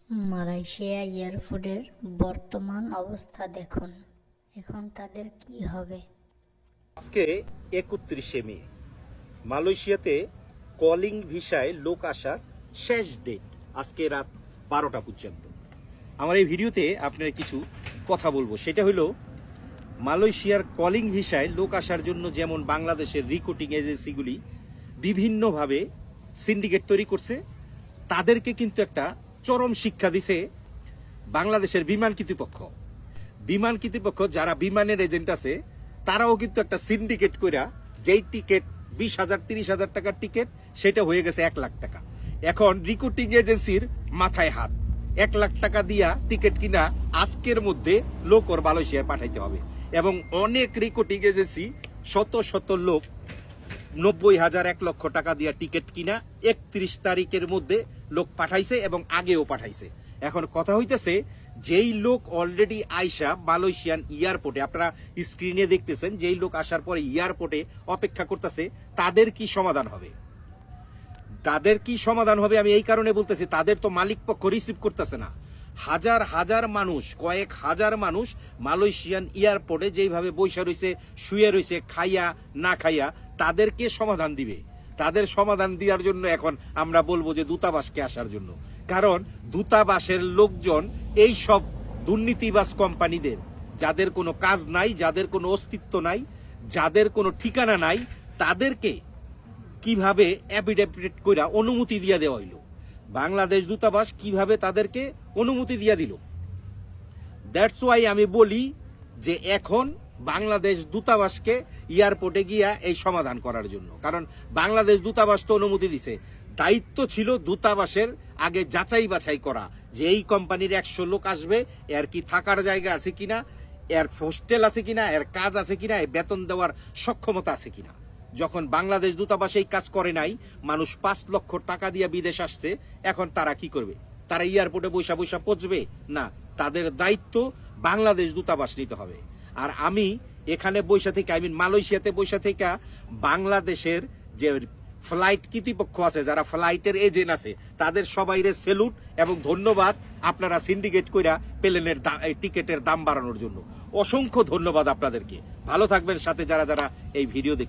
Malaysia এয়ারপোর্টের বর্তমান অবস্থা দেখুন। এখন তাদের কি হবে? আজকে 31শে মে, মালয়েশিয়াতে কলিং ভিসায় লোক আসার শেষ ডেট আজকে রাত 12টা পর্যন্ত। আমার এই ভিডিওতে আপনার কিছু কথা বলবো, সেটা হলো মালয়েশিয়ার কলিং ভিসায় লোক আসার জন্য যেমন বাংলাদেশের রিক্রুটিং এজেন্সিগুলি বিভিন্নভাবে সিন্ডিকেট তৈরি করছে, তাদেরকে কিন্তু একটা চরম শিক্ষা দিছে বাংলাদেশের বিমান কর্তৃপক্ষ। যারা বিমানের এজেন্ট আছে তারাও কিন্তু একটা সিন্ডিকেট কইরা যেই টিকিট 20,000 30,000 টাকার টিকিট সেটা হয়ে গেছে 1 লাখ টাকা। এখন রিক্রুটিং এজেন্সির মাথায় হাত, 1 লাখ টাকা দিয়া টিকিট কিনা আজকের মধ্যে লোক ওর মালয়েশিয়ায় পাঠাইতে হবে। এবং অনেক রিক্রুটিং এজেন্সি শত শত লোক 90,000 1 লক্ষ টাকা দিয়া টিকিট কিনা 31 তারিখের মধ্যে লোক পাঠাইছে এবং আগেও পাঠাইছে। এখন কথা হইতেছে, যেই লোক অলরেডি আইসা মালয়েশিয়ান এয়ারপোর্টে, আপনারা স্ক্রিনে দেখতেছেন, যেই লোক আসার পরে এয়ারপোর্টে অপেক্ষা করতেছে, তাদের কি সমাধান হবে? আমি এই কারণে বলতেছি, তাদের তো মালিক পক্ষ রিসিভ করতেছে না। হাজার হাজার মানুষ, কয়েক হাজার মানুষ মালয়েশিয়ান এয়ারপোর্টে যেইভাবে বৈশা রয়েছে, শুয়ে রয়েছে, খাইয়া না খাইয়া, তাদেরকে সমাধান দিবে। তাদের সমাধান দেওয়ার জন্য এখন আমরা বলবো যে দূতাবাসকে আসার জন্য। কারণ দূতাবাসের লোকজন এই সব দুর্নীতিবাজ কোম্পানিদের, যাদের কোনো কাজ নাই, যাদের কোনো অস্তিত্ব নাই, যাদের কোনো ঠিকানা নাই, তাদেরকে কিভাবে অ্যাফিডেভিট কইরা অনুমতি দিয়া দেওয়া হইল? বাংলাদেশ দূতাবাস কিভাবে তাদেরকে অনুমতি দিয়া দিল? দ্যাটস ওয়াই আমি বলি যে এখন বাংলাদেশ দূতাবাসকে এয়ারপোর্টে গিয়া এই সমাধান করার জন্য। কারণ বাংলাদেশ দূতাবাস তো অনুমতি দিছে, দায়িত্ব ছিল দূতাবাসের আগে যাচাই বাছাই করা যে এই কোম্পানির 100 লোক আসবে, এর কি থাকার জায়গা আছে কিনা, এর হোস্টেল আছে কিনা, এর কাজ আছে কিনা, এর বেতন দেওয়ার সক্ষমতা আছে কিনা। যখন বাংলাদেশ দূতাবাস এই কাজ করে নাই, মানুষ 5 লক্ষ টাকা দিয়ে বিদেশ আসছে, এখন তারা কি করবে? তারা এয়ারপোর্টে বৈশা পৌঁছবে না। তাদের দায়িত্ব বাংলাদেশ দূতাবাস নিতে হবে। আর আমি এখানে বৈশা থেকে, মালয়েশিয়াতে বৈশা থেকে বাংলাদেশের যে ফ্লাইট কর্তৃপক্ষ আছে, যারা ফ্লাইটের এজেন্ট আছে, তাদের সবাইরে সেলুট এবং ধন্যবাদ। আপনারা সিন্ডিকেট কইরা প্লেনের টিকিটের দাম বাড়ানোর জন্য অসংখ্য ধন্যবাদ আপনাদেরকে। ভালো থাকবেন, সাথে যারা যারা এই ভিডিও দেখছেন।